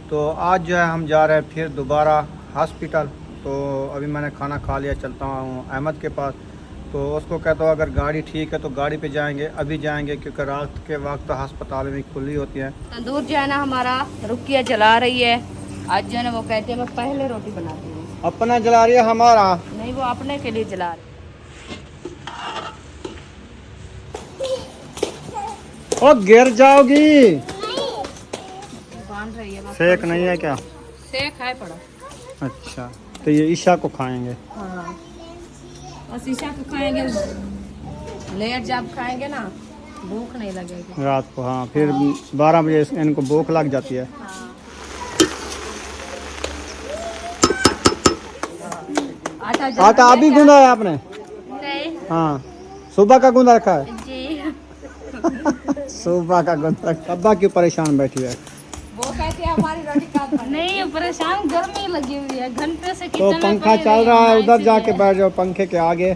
तो आज जो है हम जा रहे हैं फिर दोबारा हॉस्पिटल। तो अभी मैंने खाना खा लिया, चलता हूँ अहमद के पास। तो उसको कहता हूँ अगर गाड़ी ठीक है तो गाड़ी पे जाएंगे, अभी जाएंगे क्योंकि रात के वक्त अस्पताल में खुली होती है। तंदूर जो है ना हमारा रुकिया जला रही है। आज जो है ना वो कहते हैं मैं पहले रोटी बनाती हूँ। अपना जला रही है हमारा नहीं, वो अपने के लिए जला रही ओ गिर जाओगी। बांध रही है। सेक नहीं है क्या? सेक है पड़ा। अच्छा, तो ये ईशा को खाएंगे। हाँ, बस ईशा को खाएंगे। लेट जब खाएंगे ना भूख नहीं लगेगी रात को। हाँ, फिर 12 बजे इनको भूख लग जाती है। हाँ। आटा अभी गूंदा है आपने? नहीं। हाँ, सुबह का गूंदा रखा है। जी। सुबह का गूंदा रखा। अब्बा क्यों परेशान बैठी है? वो कहती है हमारी रोटी कब बनेगी? नहीं, परेशान गर्मी लगी हुई है घंटे से तो किचन में पंखा पड़ी चल रही रहा है, हूँ, उधर जाके इसीलिए। बैठ जाओ पंखे के आगे।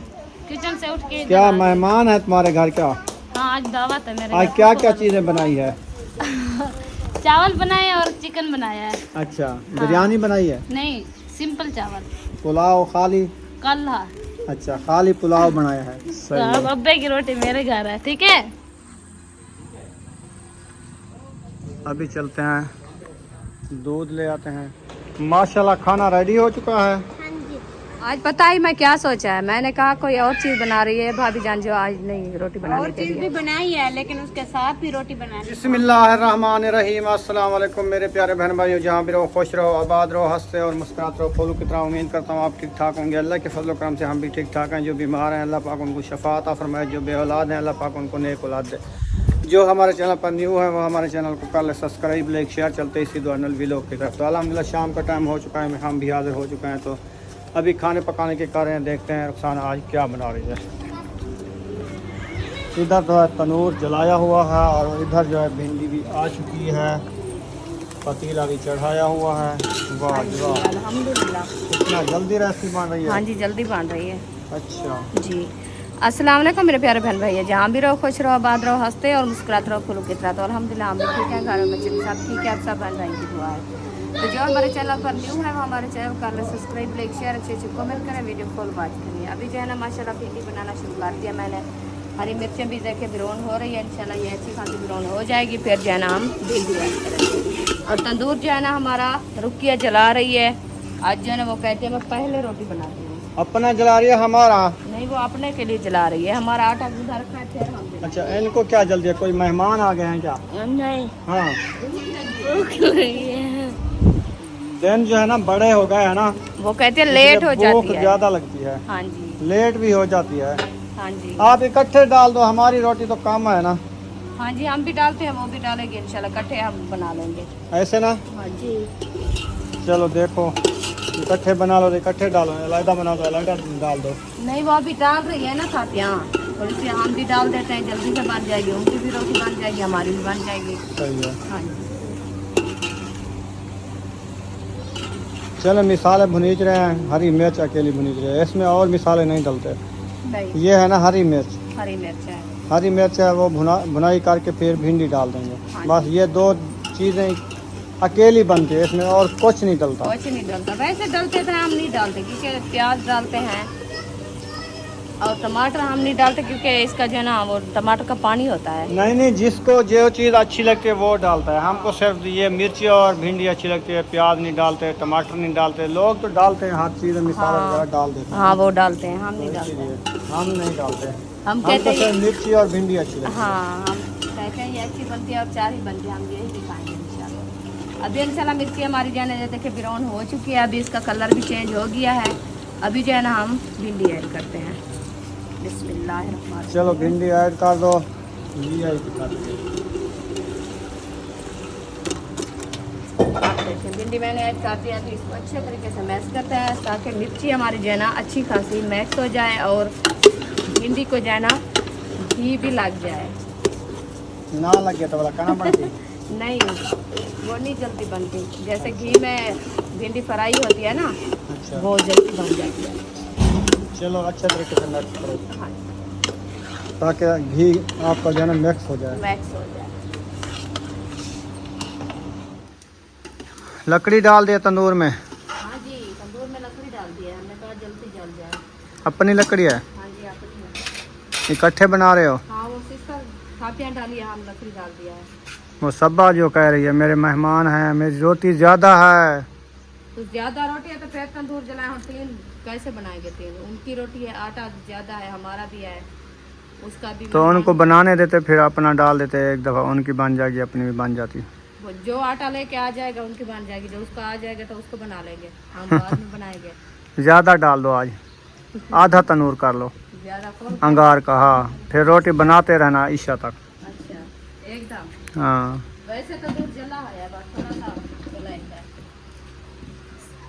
किचन से उठ के क्या मेहमान है तुम्हारे घर? क्या हाँ, आज दावत है मेरे आज घर। क्या क्या चीजें बनाई है? चावल बनाए और चिकन बनाया है। अच्छा, बिरयानी बनाई है? नहीं, सिंपल चावल। पुलाव खाली? कल है। अच्छा, खाली पुलाव बनाया है। तो सही अब है। अब्बे की रोटी मेरे घर है, ठीक है। अभी चलते हैं, दूध ले आते हैं। माशाल्लाह खाना रेडी हो चुका है। आज पता ही मैं क्या सोचा है, मैंने कहा कोई और चीज बना रही है भाभी जान जो आज नहीं रोटी बनाने और चीज भी बनाई है लेकिन उसके साथ भी रोटी बनानी। बिस्मिल्लाहिर्रहमानिर्रहीम। अस्सलाम वालेकुम मेरे प्यारे बहन भाइयों, जहाँ भी रहो खुश रहो, आबाद रहो, हंसते और मुस्कुराते रहो। फूलों की तरह उम्मीद करता हूँ आप ठीक ठाक होंगे। अल्लाह के फजल करम से हम भी ठीक ठाक हैं। जो बीमार हैं अल्लाह पाक उनको शफा अता फरमाए, जो बे औलाद हैं अल्लाह पाक उनको नेक औलाद दे। जो हमारे चैनल पर न्यू है वो हमारे चैनल को कर ले सब्सक्राइब, लाइक शेयर। चलते इसी दुआनल व्लॉग की तरफ। तो अल्हम्दुलिल्लाह शाम का टाइम हो चुका है, हम भी हाजिर हो चुके हैं। तो अभी खाने पकाने के कर रहे हैं, देखते हैं रुखसाना आज क्या बना रही है। इधर जो है तनूर जलाया हुआ है और इधर जो है भिंडी भी आ चुकी है, पतीला भी चढ़ाया हुआ है। वाह जी वाह, अल्हम्दुलिल्लाह। इतना जल्दी रेसिपी बन रही है। हाँ जी, जल्दी बन रही है। अच्छा जी, अस्सलाम वालेकुम मेरे प्यारे बहन भैया, जहाँ भी रहो खुश रहो, आबाद रहो, हंसते और मुस्कुराते रहो फूलों की तरह। तो अल्हम्दुलिल्लाह हम भी ठीक है, घर में बच्चे भी सब ठीक है, आप सब बहन भाई की दुआ है। तो जो हमारे चैनल पर न्यू है वो हमारे चैनल कर ले सब्सक्राइब, लाइक शेयर, अच्छे अच्छे कमेंट करें, वीडियो फुल वॉच करिए। अभी जो है ना माशाल्लाह भिंडी बनाना शुरू कर दिया मैंने। हरी मिर्चें भी देखे ब्राउन हो रही है, इंशाल्लाह ये अच्छी खासी ब्राउन हो जाएगी। फिर जो है ना हम भिंडी ऐड करेंगे। और तंदूर जो है ना हमारा रुकिया जला रही है। आज जो है ना वो कहते हैं मैं पहले रोटी बनाती हूँ। अपना जला रही है हमारा? नहीं, वो अपने के लिए जला रही है। हमारा आटा गूंदा रखा है, फिर हम जलाएंगे। अच्छा, इनको क्या जल्दी है? कोई मेहमान आ गए हैं क्या? नहीं, हाँ, भूख लगी है। दिन जो है ना बड़े हो गए है ना, वो कहते हैं लेट हो भूख जाती है। ज्यादा लगती है, हाँ जी, लेट भी हो जाती है। हाँ जी, आप इकट्ठे डाल दो, हमारी रोटी तो कम है ना। हाँ जी, हम भी डालते हैं, वो भी डालेंगे इंशाल्लाह, इकट्ठे हम बना लेंगे। ऐसे ना, हाँ जी, चलो देखो, इकट्ठे बना लो तो इकट्ठे डालो, अलग बना दो अलग डाल दो। नहीं वो अभी डाल रही है ना खातियाँ, थोड़ी सी हम भी डाल देते हैं, जल्दी से बन जाएगी। उनकी भी रोटी बन जाएगी, हमारी भी बन जाएगी। सही है। हाँ जी, चलो मिसाले भुनीज रहे हैं, हरी मिर्च अकेली भुनीज रहे हैं, इसमें और मिसाले नहीं डलते। नहीं, ये है ना हरी मिर्च, हरी मिर्च है। हरी मिर्च है वो भुनाई करके फिर भिंडी डाल देंगे। हाँ बस ये दो चीज़ें अकेली बनती है, इसमें और कुछ नहीं डलता। कुछ नहीं डालता, वैसे डलते थे, हम नहीं डालते क्योंकि प्याज डालते हैं और टमाटर हम नहीं डालते क्योंकि इसका जो है ना वो टमाटर का पानी होता है। नहीं नहीं, जिसको जो चीज़ अच्छी लगती है वो डालता है। हमको सिर्फ ये मिर्ची और भिंडी अच्छी लगती है, प्याज नहीं डालते, टमाटर नहीं डालते। लोग तो डालते हैं, हर चीज़ मिसाला हाँ। वगैरह डाल देते हैं। हाँ वो डालते हैं, हम नहीं डालते। इसीलिए हम नहीं डालते, हम हमको कहते सिर्फ हैं मिर्ची और भिंडी अच्छी लगती है। हाँ, हम कहते हैं ये अच्छी बनती है और चार ही बनती है, हम यही दिखाएंगे इंशाल्लाह। अभी इंशाल्लाह मिर्ची हमारी जाने जैसे कि ब्राउन हो चुकी है, अभी इसका कलर भी चेंज हो गया है। अभी जो है ना हम भिंडी ऐड करते हैं। बिस्मिल्लाह। चलो भिंडी ऐड कर दो, ये ऐड कर दो। आप देखिए भिंडी मैंने ऐड कर दिया, तो इसको अच्छे तरीके से मैश करते हैं ताकि मिर्ची हमारी जो है ना अच्छी खासी मैश हो जाए और भिंडी को जो है ना घी भी लग जाए। ना लगे तो वाला कहना पड़ती। नहीं, वो नहीं जल्दी बनती, जैसे घी में भिंडी फ्राई होती है ना, अच्छा, वो जल्दी बन जाती है। चलो अच्छे तरीके से मिक्स करो हाँ, ताकि घी आपका जो है ना मिक्स हो जाए। मैक्स हो जाए। लकड़ी डाल दिया तंदूर में। हाँ जी, तंदूर में लकड़ी डाल दिया हमने, कहा जल्दी जल जाए। अपनी लकड़ी है, हाँ जी, अपनी है। इकट्ठे बना रहे हो? हाँ, वो सिस्टर खापियाँ डाली है, हम लकड़ी डाल दिया है। वो सब्बा जो कह रही है मेरे मेहमान हैं, मेरी रोटी ज़्यादा है। तो ज़्यादा रोटी है तो फिर तंदूर जलाए, हम 3 कैसे बनाएंगे? 3 उनकी रोटी है, आटा ज़्यादा है, हमारा भी है, उसका भी। तो उनको बनाने देते, फिर अपना डाल देते, एक दफ़ा उनकी बन जाएगी, अपनी भी बन जाती। वो जो आटा लेके आ जाएगा उनकी बन जाएगी, जो उसका आ जाएगा तो उसको बना लेंगे, हम बाद में बनाएंगे। ज़्यादा डाल दो, आज आधा तंदूर कर लो ज़्यादा कौन? अंगार का। हाँ, फिर रोटी बनाते रहना ईशा तक। अच्छा, एकदम। हाँ, वैसे तंदूर जला है, बस थोड़ा सा जलाएंगे,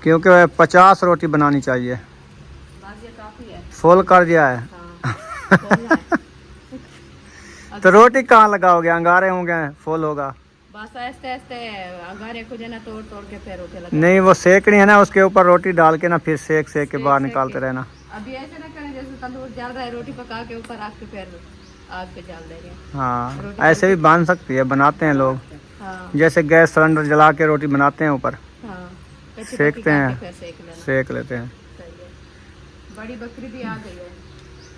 क्योंकि 50 रोटी बनानी चाहिए। बस ये काफ़ी है। फुल कर दिया है। हाँ, खोलना है। तो रोटी कहाँ लगाओगे? अंगारे होंगे, फुल होगा। बस ऐसे ऐसे अंगारे को जना तोड़ तोड़ के फिर रोटी लगा। नहीं, वो सेकनी है ना, उसके ऊपर रोटी डाल के ना, फिर सेक सेक के बाहर निकालते रहना। अभी ऐसे ना करें जैसे तंदूर जल रहा है, रोटी पका के ऊपर रख के फिर आग पे डाल देंगे। हाँ, ऐसे भी बन सकती है, बनाते हैं लोग। हाँ जैसे गैस सिलेंडर जला के रोटी बनाते हैं, ऊपर हाँ, कच्ची सेकते पक्की हैं। करके फिर सेक लेना। सेक लेते हैं। सही है। बड़ी बकरी भी आ गई है।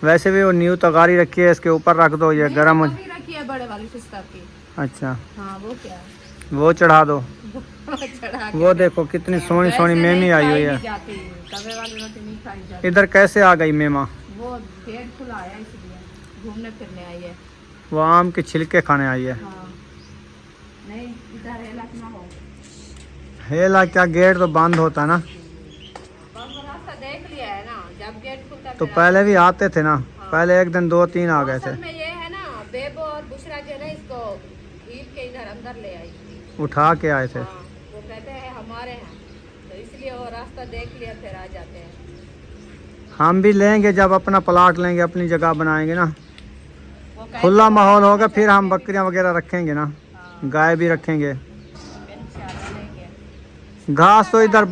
वैसे भी वो न्यू तगारी रखी है, इसके ऊपर रख दो, ये गर्म हो। नहीं, रखी है बड़े वाली सिस्टर की। अच्छा, हाँ, वो क्या है? वो चढ़ा दो। चढ़ा के। वो देखो कितनी सोनी सोनी वैसे मेमी नहीं आई हुई खाई है। नहीं जाती, तवे वाली रोटी नहीं खाई जाती। इधर कैसे आ गई मेमा? वो पेट खुला है इसलिए घूमने फिरने आई है। वो आम के छिलके खाने आई है। हाँ, नहीं इधर हेलक ना हो। हेला क्या, गेट तो बंद होता है ना। बस रास्ता देख लिया है ना, जब गेट खुलता तो फिर पहले भी आते थे ना, पहले एक दिन 2-3 आ गए थे। असल में ये है ना, बेबो और बुशरा जो है ना, इसको ईद के इधर अंदर ले आई। उठा के आए थे। हाँ, वो कहते हैं हमारे हैं, तो इसलिए वो रास्ता देख लिया फिर आ जाते हैं। हम भी लेंगे, जब अपना प्लाट लेंगे, अपनी जगह बनाएंगे ना, वो कहते खुला हैं माहौल होगा, फिर हम बकरियां वगैरह रखेंगे ना, हाँ, गाय भी रखेंगे। इंशाल्लाह लेंगे। घास तो इधर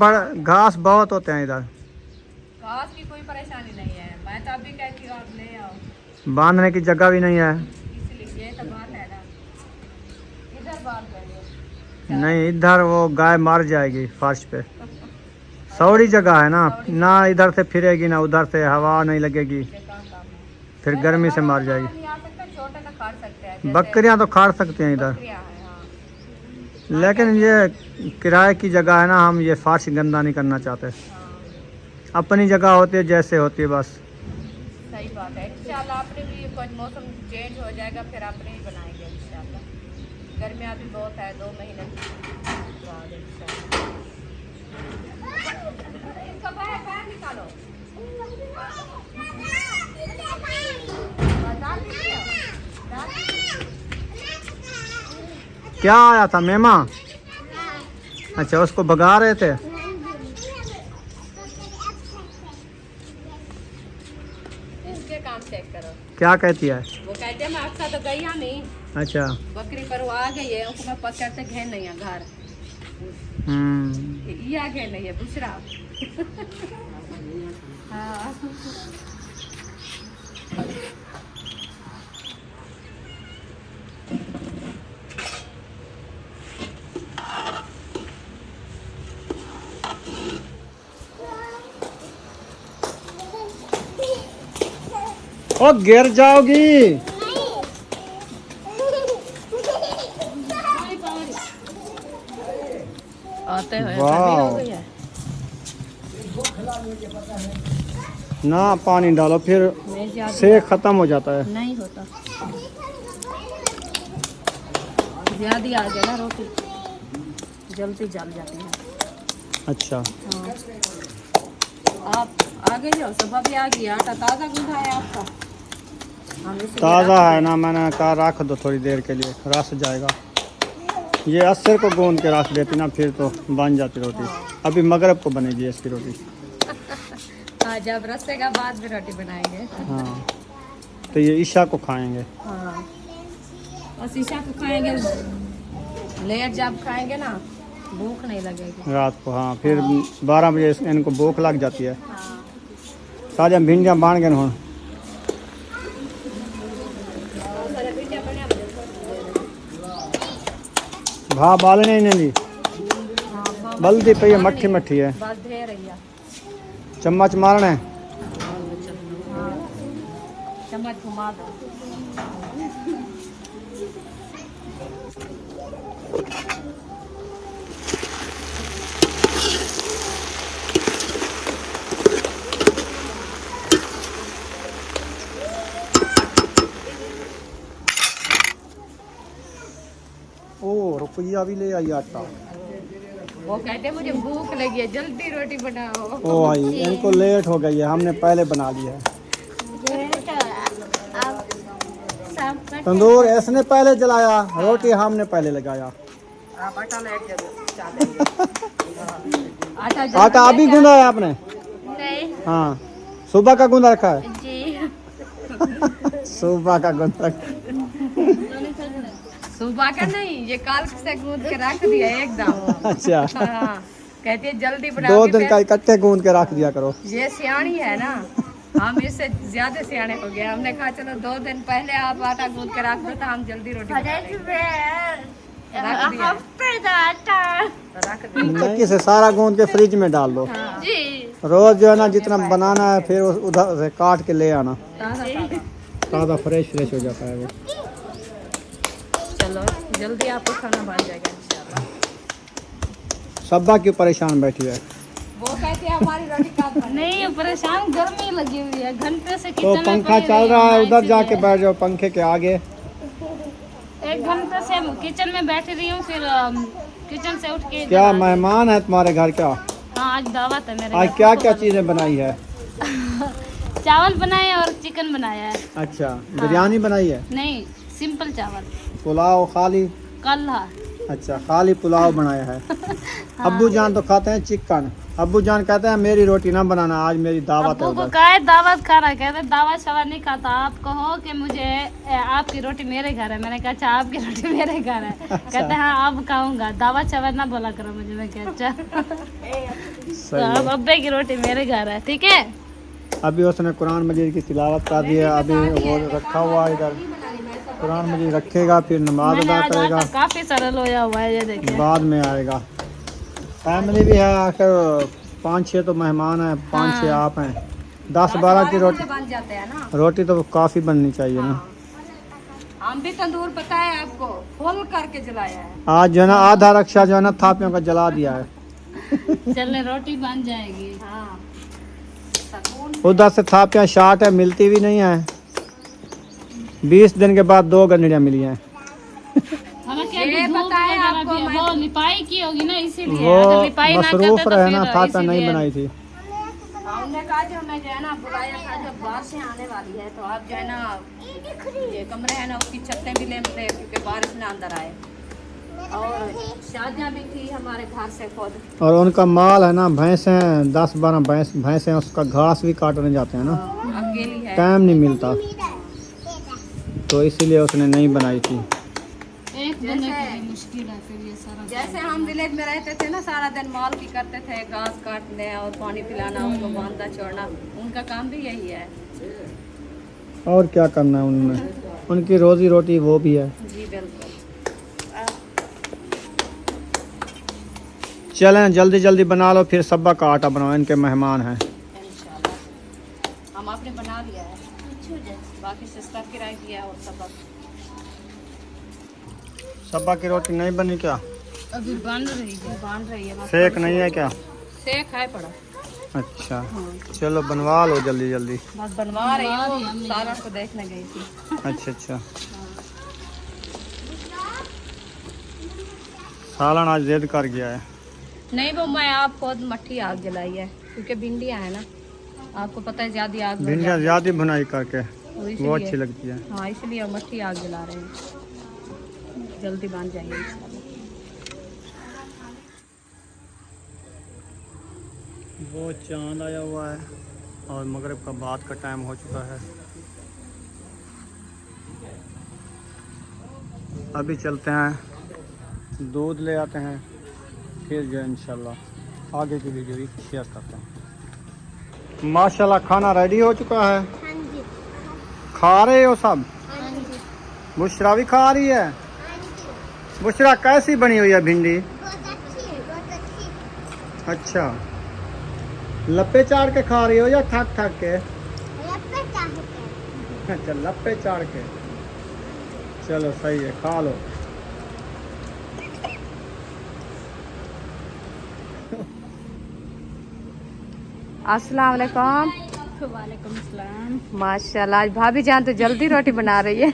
घास बहुत होते हैं इधर। घास की कोई परेशानी नहीं है, मैं तो अभी कहती हूँ आप ले आओ। बांधने की जगह भी नहीं है। इसलिए ये तो बात है ना, इधर बात है। नहीं, इधर वो गाय मर जाएगी फर्श पे। सौड़ी जगह है ना, ना इधर से फिरेगी ना उधर से, हवा नहीं लगेगी, फिर गर्मी से मर जाएगी। नहीं आ सकता, छोटा ना खा सकते हैं, जैसे बकरियां तो खा सकती हैं इधर, बकरियां हैं, हाँ। लेकिन ये किराए की जगह है ना, हम ये फर्श गंदा नहीं करना चाहते। हाँ, अपनी जगह होती है जैसे होती है, बस। सही बात है। इंशाल्लाह अपने भी कुछ मौसम चेंज हो जाएगा, फिर अपने ही बनाएंगे इंशाल्लाह। गर्मियाँ भी बहुत है, 2 महीने बाद इंशाल्लाह। इसका पैर निकालो। डाल दीजिए, डाल दीजिए। क्या आया था मेमा? अच्छा, उसको भगा रहे थे। इसके काम चेक करो। क्या कहती है? वो कहते हैं मैं अक्सर तो गई हम नहीं, अच्छा। बकरी पर वो आ गई है, उनको मैं पकड़ते घेर नहीं है घर। ये आ गए नहीं है बुशरा। हाँ, ओ, गिर जाओगी। आते हुए वाह। गर्मी हो गई है। ना पानी डालो, फिर नहीं ज्यादा सेक खत्म हो जाता है। नहीं होता, ज्यादा आ गया ना रोटी, जल्दी जल जाती है। अच्छा, हाँ, आप आ गए हो, सुबह भी आ गई। आटा ताज़ा गूंधा है आपका? हम इसे ताज़ा है ना, मैंने कहा रख दो थोड़ी देर के लिए, रस जाएगा। ये असर को गूंद के रख देती ना, फिर तो बन जाती रोटी। अभी मगरब को बनेगी इसकी रोटी। हाँ, जब रस्ते का बाद में रोटी बनाएंगे। हाँ, तो ये ईशा को खाएंगे। हाँ, और शीशा को खाएंगे, लेट जब खाएंगे ना भूख नहीं लगेगी रात को। हाँ, फिर 12 बजे इनको भूख लग जाती है। हाँ, ताजा भिंडियाँ बांध गए हूँ। भा बाल नहीं दी। हाँ, बल्दी पे ये मट्ठी मट्ठी है, बस दे रही है। चम्मच मारना है। हाँ, चम्मच घुमा दो। ओ रुपया भी ले आई आटा। वो कहते हैं मुझे भूख लगी है, जल्दी रोटी बनाओ। ओ भाई इनको लेट हो गई है, हमने पहले बना लिया है। तंदूर इसने पहले जलाया, रोटी हमने पहले लगाया। आप आटा लेट जरूर आटा अभी गूंदा है आपने? नहीं हाँ, सुबह का गूंदा रखा है। जी सुबह का गूंदा सुबह का नहीं, ये काल से गूंद के रख दिया एकदम। अच्छा, हाँ, कहती है जल्दी दो बनाओगे। दिन का इकट्ठे गूंद के रख दिया करो। ये सियाणी है ना, हम इससे ज्यादा सियाने हो गए। हमने कहा चलो 2 दिन पहले आप आटा गूंद के रख दो तो हम जल्दी रोटी बना लेंगे। रख दिया। चक्की से सारा गूंद के फ्रिज में डाल दो। जी रोज जो है ना जितना बनाना है फिर उधर से काट के ले आना, ताज़ा फ्रेश फ्रेश हो जाता है वो। चलो जल्दी आपको खाना बन जाएगा इंशाल्लाह। सब्बा क्यों परेशान बैठी है? वो कहती है हमारी रोटी कब बने। नहीं परेशान, गर्मी लगी हुई है, घंटे से तो किचन में पंखा पड़ी चल हुई रहा है, हूँ, उधर जाके इसीलिए। बैठ जाओ पंखे के आगे। 1 घंटे से किचन में बैठी रही हूँ, फिर किचन से उठ के क्या मेहमान है तुम्हारे घर? क्या हाँ आज दावत है मेरे आज घर। क्या क्या चीजें बनाई है? चावल बनाए और चिकन बनाया है। अच्छा, बिरयानी बनाई है? नहीं सिंपल चावल पुलाव खाली? कल है। अच्छा, खाली पुलाव बनाया है। अब्बू जान तो खाते हैं चिकन। अब्बू जान कहते हैं मेरी रोटी ना बनाना, आज मेरी दावत है अब्बू को उधर। कहा है दावत खाना, कहते दावत शवा नहीं खाता, आप कहो कि मुझे आपकी रोटी मेरे घर है। मैंने कहा अच्छा आपकी रोटी मेरे घर है। कहते हाँ अब खाऊंगा, दावत शवा ना बोला करो मुझे। मैं कहा अच्छा तो सही अब है। अब्बे की रोटी मेरे घर है, ठीक है। अभी उसने कुरान मजीद की तिलावत कर दी है, अभी वो रखा हुआ है इधर। कुरान मजीद रखेगा फिर नमाज मैंने अदा आज करेगा, आटा काफी सरल होया हुआ है, ये देखिए। बाद में आएगा। फैमिली भी है, आखिर 5-6 तो मेहमान हैं, 5-6 आप हैं, 10-12 की रोटी बन जाते हैं ना। रोटी तो काफ़ी बननी चाहिए ना। हम भी तंदूर पता है आपको फुल करके जलाया है। आज जो है ना आधा रक्षा जो है ना थापियों का जला दिया है। चलने रोटी बन जाएगी। हाँ, सकून। उधर से थापियाँ शार्ट है, मिलती भी नहीं है। 20 दिन के बाद 2 गंडड़ियाँ मिली हैं। हमें क्या ये धूप बताएं वगैरह आपको, भी है, वो लिपाई की होगी ना इसीलिए। वो अगर लिपाई ना मसरूफ करते तो रहे ना, फिर थापियाँ नहीं इसीलिए। बनाई थी। हमने कहा जो हमें जो है ना बुलाया था, जब बारिश आने वाली है तो आप जो है ना ये कमरे है ना उसकी छतें भी ले लें क्योंकि बारिश ना अंदर आए। और शादियाँ भी थी हमारे घर से खुद। और उनका माल है ना, भैंसें 10-12 भैंसें, उसका घास भी काटने जाते हैं ना, अकेली है। टाइम नहीं मिलता, तो इसीलिए उसने नहीं बनाई थी। एक बंदे के लिए मुश्किल है फिर ये सारा। जैसे हम विलेज में रहते थे ना, सारा दिन माल की करते थे, घास काटने और पानी पिलाना, उनको बांधना छोड़ना, उनका काम भी यही है। और क्या करना है उन्होंने, उनकी रोजी रोटी वो भी है। जी बिल्कुल। चलें जल्दी जल्दी बना लो, फिर सब्बा का आटा बनाओ, इनके मेहमान हैं। इंशाल्लाह हम आपने बना लिया है, बाकी सिस्टर की राय किया और सब। सब्बा की रोटी नहीं बनी क्या? अभी बन रही है। बांध रही है, सेक नहीं है क्या? सेक है पड़ा। अच्छा, चलो बनवा लो जल्दी जल्दी। बस बनवा रही हूँ, सारा को देखने गई थी। अच्छा, सालन आज जिद कर गया है। नहीं वो मैं आप खुद मट्ठी आग जलाई है क्योंकि भिंडियाँ है ना, आपको पता है ज्यादा आग लग भिंडियाँ जाती है, ज़्यादा भुनाई करके तो वो इसलिए- अच्छी लगती है। हाँ इसलिए मट्ठी आग जला रहे हैं, जल्दी बन जाएंगे इंशाल्लाह। वो चांद आया हुआ है और मगरिब का बाद का टाइम हो चुका है। अभी चलते हैं, दूध ले आते हैं, फिर जो है इंशाल्लाह आगे की वीडियो भी शेयर करते हैं। माशाल्लाह खाना रेडी हो चुका है। खा रहे हो सब? बुशरा भी खा रही है। बुशरा कैसी बनी हुई है भिंडी? अच्छा, लप्पे चाड़ के खा रही हो या ठाक ठाक के? अच्छा, लप्पे चाड़ के। चलो सही है, खा लो। अस्सलाम वालेकुम। वालेकुम सलाम। माशाल्लाह, आज भाभी जान तो जल्दी रोटी बना रही है।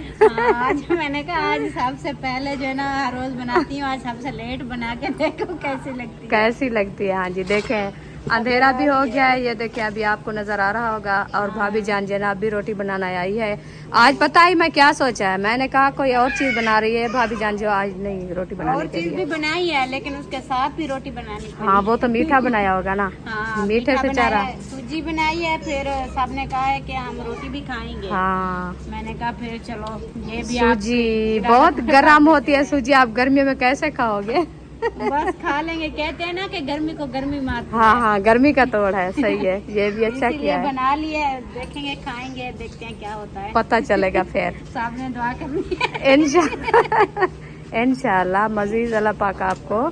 आज मैंने कहा आज सबसे पहले जो है ना हर रोज बनाती हूँ, आज सबसे लेट बना के देखो कैसी लगती है। कैसी लगती है? हाँ जी, देखें अंधेरा भी हो गया है, ये देखिए अभी आपको नजर आ रहा होगा। और भाभी जान जनाब भी रोटी बनाना आई है। आज पता ही मैं क्या सोचा है, मैंने कहा कोई और चीज बना रही है भाभी जान जो आज नहीं रोटी बनाने और के चीज लिए। भी बनाई है लेकिन उसके साथ भी रोटी बनानी पड़ी। हाँ, वो तो मीठा बनाया होगा ना। हाँ, मीठे मीठा से बनाया चारा। है, सूजी बनाई है। फिर सबने कहा है कि हम रोटी भी खाएंगे। हाँ, मैंने कहा फिर चलो ये भी सूजी बहुत गर्म होती है। सूजी आप गर्मियों में कैसे खाओगे? बस खा लेंगे। कहते हैं ना कि गर्मी को गर्मी मारती है। हाँ हाँ, गर्मी का तोड़ है। सही है, ये भी अच्छा इसीलिए किया है। बना लिए, देखेंगे खाएंगे, देखते हैं क्या होता है। पता चलेगा फिर। सामने दुआ करनी है। इंशाल्लाह मजीद अल्लाह पाक आपको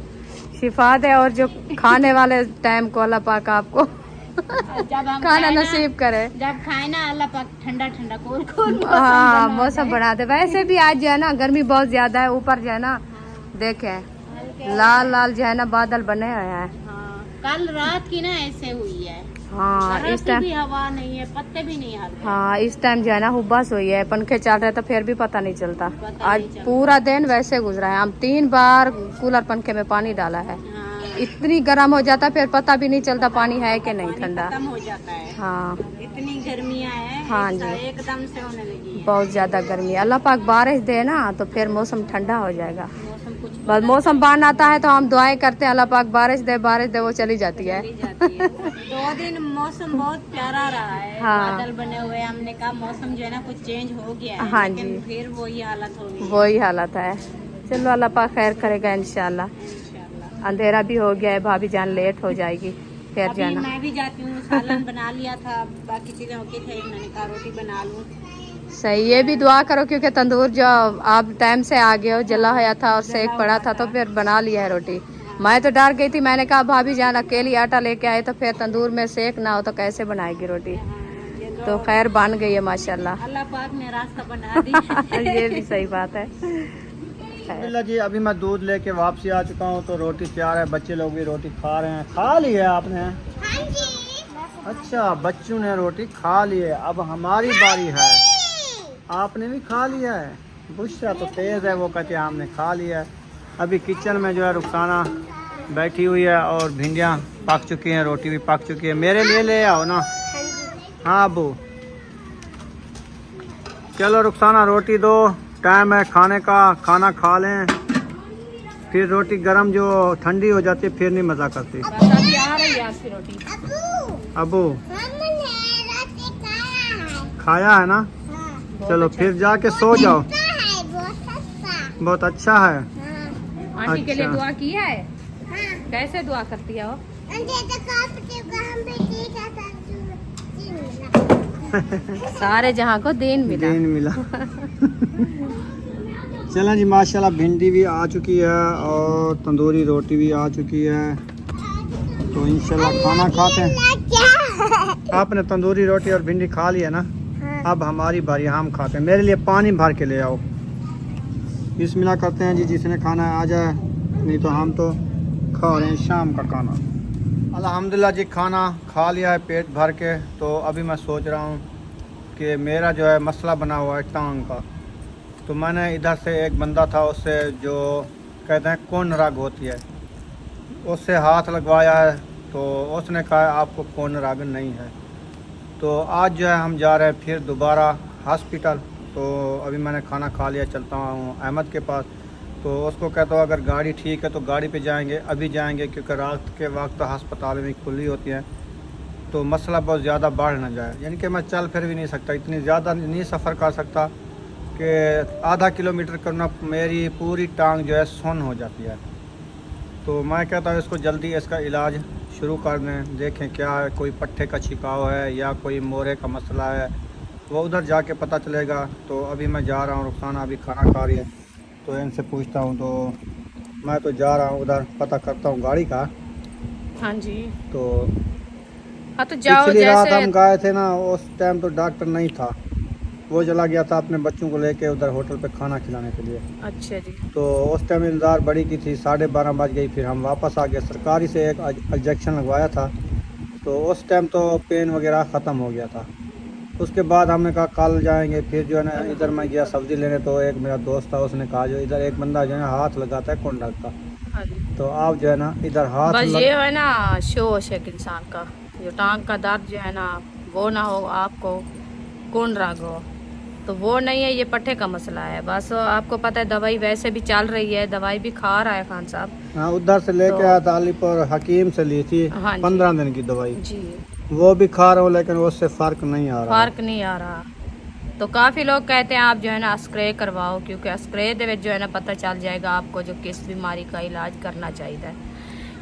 शिफा दे और जो खाने वाले टाइम को अल्लाह पाक आपको जब हम खाना खाए ना- नसीब करे। जब खाए ना अल्लाह पाक ठंडा ठंडा कोल कोल हाँ, मौसम बना दे। वैसे भी आज जो है ना गर्मी बहुत ज्यादा है। ऊपर जो है ना देखें लाल लाल जो है ना बादल बने हुए हैं। हाँ, कल रात की ना ऐसे हुई है। हाँ, जरा इस सी टाइम भी हवा नहीं है, पत्ते भी नहीं हल रहे। हाँ, इस टाइम जो है ना हुब्बास हुई है, पंखे चल रहे तो फिर भी पता नहीं चलता। पता आज नहीं चलता। पूरा दिन वैसे गुजरा है। हम 3 बार कूलर पंखे में पानी डाला है। हाँ, इतनी गर्म हो जाता फिर पता भी नहीं चलता पानी है कि नहीं पानी ठंडा। खत्म हो जाता है। हाँ, इतनी गर्मियाँ हैं। हाँ एक- जी। एकदम से होने लगी है। बहुत ज्यादा गर्मी है। अल्लाह पाक बारिश दे ना तो फिर मौसम ठंडा हो जाएगा। मौसम कुछ बस मौसम बान आता है तो हम दुआएं करते हैं अल्लाह पाक बारिश दे, वो चली जाती है। चली जाती है। 2 दिन मौसम बहुत प्यारा रहा है। हाँ। बादल बने हुए हैं। हमने कहा मौसम जो है ना कुछ चेंज हो गया है। हाँ लेकिन जी। फिर वही हालत हो गई। वही हालत है। चलो अल्लाह पाक खैर करेगा इंशाल्लाह। इंशाल्लाह। अंधेरा भी हो गया है, भाभी जान लेट हो जाएगी फिर अभी जाना। मैं भी जाती हूँ। सालन बना लिया था, बाकी चीजें होती थे। मैंने कहा रोटी बना लूँ। सही, ये भी दुआ करो क्योंकि तंदूर जो आप टाइम से आ गए हो जला हुआ था और सेक पड़ा था तो फिर बना लिया है रोटी। मैं तो डर गई थी, मैंने कहा भाभी जान अकेली आटा लेके आए तो फिर तंदूर में सेक ना हो तो कैसे बनाएगी रोटी। ये तो खैर बन गई है माशाल्लाह। अल्लाह पाक ने रास्ता बना दिया। ये भी सही बात है। अल्हम्दुलिल्लाह जी, अभी मैं दूध लेके वापसी आ चुका हूँ तो रोटी तैयार है। बच्चे लोग भी रोटी खा रहे हैं। खा ली है आपने? अच्छा, बच्चों ने रोटी खा ली है। अब हमारी बारी है। आपने भी खा लिया है? बुशरा तो तेज़ है, वो कहते हैं हमने खा लिया है। अभी किचन में जो है रुखसाना बैठी हुई है और भिंडियाँ पक चुकी हैं, रोटी भी पक चुकी है। मेरे लिए ले आओ ना। हाँ अबू, चलो रुखसाना रोटी दो, टाइम है खाने का, खाना खा लें। फिर रोटी गरम जो ठंडी हो जाती है फिर नहीं मज़ा करती। बस अभी आ रही है आपकी रोटी। अबू खाया है ना? चलो फिर जाके सो जाओ। बहुत अच्छा है। आंटी के लिए अच्छा। दुआ किया है? कैसे दुआ करती है वो? सारे जहाँ को दिन मिला। दिन मिला। चलें जी, माशाल्लाह भिंडी भी आ चुकी है और तंदूरी रोटी भी आ चुकी है। तो इंशाल्लाह खाना खाते हैं। आपने तंदूरी रोटी और भिंडी खा ली है ना? अब हमारी बारी, हम खाते हैं। मेरे लिए पानी भर के ले आओ। बिस्मिल्लाह करते हैं जी, जिसने खाना है आ जाए, नहीं तो हम तो खा रहे हैं शाम का खाना। अल्हम्दुलिल्लाह जी, खाना खा लिया है पेट भर के। तो अभी मैं सोच रहा हूँ कि मेरा जो है मसला बना हुआ है टांग का। तो मैंने इधर से एक बंदा था, उससे जो कहते हैं कोन राग होती है, उससे हाथ लगवाया है। तो उसने कहा आपको कोन राग नहीं है। तो आज जो है हम जा रहे हैं फिर दोबारा हॉस्पिटल। तो अभी मैंने खाना खा लिया, चलता हूँ अहमद के पास। तो उसको कहता हूँ अगर गाड़ी ठीक है तो गाड़ी पे जाएंगे, अभी जाएंगे क्योंकि रात के वक्त अस्पताल में खुली होती है तो मसला बहुत ज़्यादा बढ़ ना जाए। यानी कि मैं चल फिर भी नहीं सकता, इतनी ज़्यादा नहीं सफ़र कर सकता कि आधा किलोमीटर करना मेरी पूरी टांग जो है सुन्न हो जाती है। तो मैं कहता हूँ इसको जल्दी इसका इलाज शुरू कर दें, देखें क्या है, कोई पट्टे का छिकाव है या कोई मोरे का मसला है, वो उधर जाके पता चलेगा। तो अभी मैं जा रहा हूँ, रुखसाना अभी खाना खा रही है तो इनसे पूछता हूँ। तो मैं तो जा रहा हूँ उधर, पता करता हूँ गाड़ी का हाँ जी। तो हाँ तो जाओ, पिछली रात जैसे हम गए थे ना, उस टाइम तो डॉक्टर नहीं था, वो चला गया था अपने बच्चों को लेके उधर होटल पे खाना खिलाने के लिए। अच्छा जी। तो उस टाइम इंतज़ार बड़ी की थी, 12:30 बज गई। फिर हम वापस आ गए, सरकारी से एक इंजेक्शन लगवाया था, तो उस टाइम तो पेन वगैरह ख़त्म हो गया था। उसके बाद हमने कहा कल जाएंगे। फिर जो है ना इधर मैं गया सब्ज़ी लेने, तो एक मेरा दोस्त था, उसने कहा जो इधर एक बंदा जो है ना हाथ लगाता है कॉन्ट्रैक्ट का, हाँ जी। तो आप जो है ना इधर हाथ बस ये है ना शोश है कि इंसान का, जो टांग का दर्द जो है ना वो ना हो आपको, कौन राग हो, तो वो नहीं है, ये पट्टे का मसला है। बस आपको पता है दवाई वैसे भी चल रही है, दवाई भी खा रहा है खान साहब। हाँ उधर से लेके तो आया था अलीपुर, हकीम से ली थी हाँ जी 15 दिन की दवाई, जी, वो भी खा रहा हूँ लेकिन उससे फ़र्क नहीं आ रहा है। फर्क नहीं आ रहा। तो काफ़ी लोग कहते हैं आप जो है ना स्प्रे करवाओ, क्योंकि स्प्रे दे विच जो है ना पता चल जाएगा आपको जो किस बीमारी का इलाज करना चाहिए।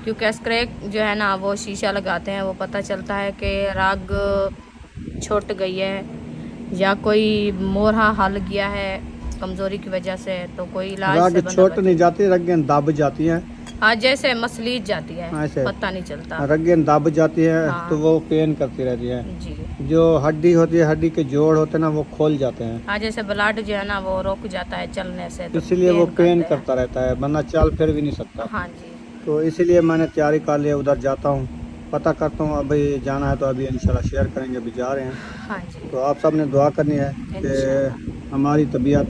क्योंकि स्प्रे जो है ना वो शीशा लगाते हैं, वो पता चलता है कि रग छूट गई है या कोई मोरहा हल गया है कमज़ोरी की वजह से, तो कोई इलाज से रग बंदा छोट बचे। नहीं जाती, रगें दब जाती हैं। हाँ जैसे मसलीज जाती है, ऐसे पता नहीं चलता। रगें दब जाती है, हाँ तो वो पेन करती रहती है। जी। जो हड्डी होती है, हड्डी के जोड़ होते हैं ना, वो खोल जाते हैं, हाँ जैसे ब्लड जो है ना वो रुक जाता है चलने से, तो इसीलिए वो पेन करते हैं। करता रहता है, वरना चल फिर भी नहीं सकता। हाँ जी। तो इसीलिए मैंने तैयारी कर लिया, उधर जाता हूँ, पता करता हूँ। अभी जाना है तो अभी इंशाल्लाह शेयर करेंगे, अभी जा रहे हैं। हाँ जी तो आप सब ने दुआ करनी है इंशाल्लाह। कि हमारी तबीयत,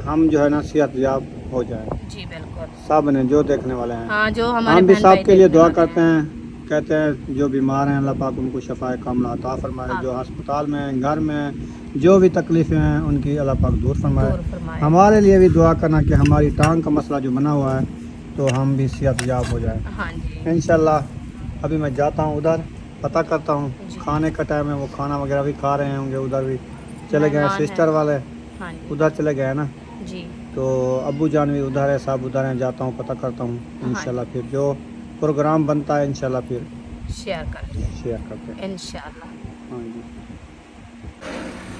हम जो है ना सेहतयाब हो जाए। जी बिल्कुल। सब ने जो देखने वाले हैं, हाँ जो हमारे हम भी बहन सब भाई के लिए देखने दुआ वाले करते हैं। हैं। कहते हैं जो बीमार हैं अल्लाह पाक उनको शफाए कामला अता फरमाए, जो अस्पताल में घर में जो भी तकलीफ़ें हैं उनकी अल्लाह पाक दूर फरमाए। दूर फरमाए। हमारे लिए भी दुआ करना कि हमारी टांग का मसला जो बना हुआ है तो हम भी सेहतयाब हो जाए हाँ जी इंशाल्लाह। अभी मैं जाता हूँ उधर, पता करता हूँ, जी। खाने का टाइम है, वो खाना वगैरह भी खा रहे होंगे, उधर भी चले गए हैं मेहमान सिस्टर हैं। वाले, हाँ जी उधर चले गए हैं ना, जी। तो अब्बू जान भी उधर है, सब उधर हैं। जाता हूँ, पता करता हूँ इंशाल्लाह, फिर जो प्रोग्राम बनता है इंशाल्लाह फिर शेयर करेंगे शेयर करते हैं इंशाल्लाह। हाँ जी।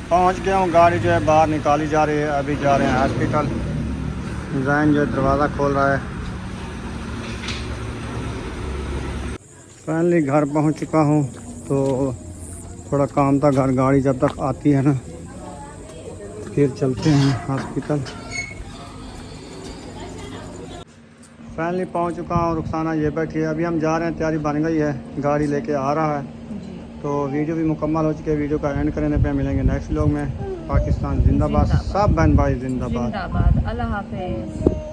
पहुँच गया हूँ, गाड़ी जो है बाहर निकाली जा रही है, अभी जा रहे हैं हॉस्पिटल। जैन जो है दरवाज़ा खोल रहा है। फाइनली घर पहुँच चुका हूँ, तो थोड़ा काम था घर, गाड़ी जब तक आती है ना फिर चलते हैं हॉस्पिटल। फाइनली पहुँच चुका हूँ, रुखसाना ये बैठी है, अभी हम जा रहे हैं, तैयारी बन गई है, गाड़ी लेके आ रहा है। तो वीडियो भी मुकम्मल हो चुकी है, वीडियो का एंड करने पे मिलेंगे नेक्स्ट व्लॉग में। पाकिस्तान जिंदाबाद, सब बहन भाई जिंदाबाद। जिंदाबाद। अल्लाह हाफिज़।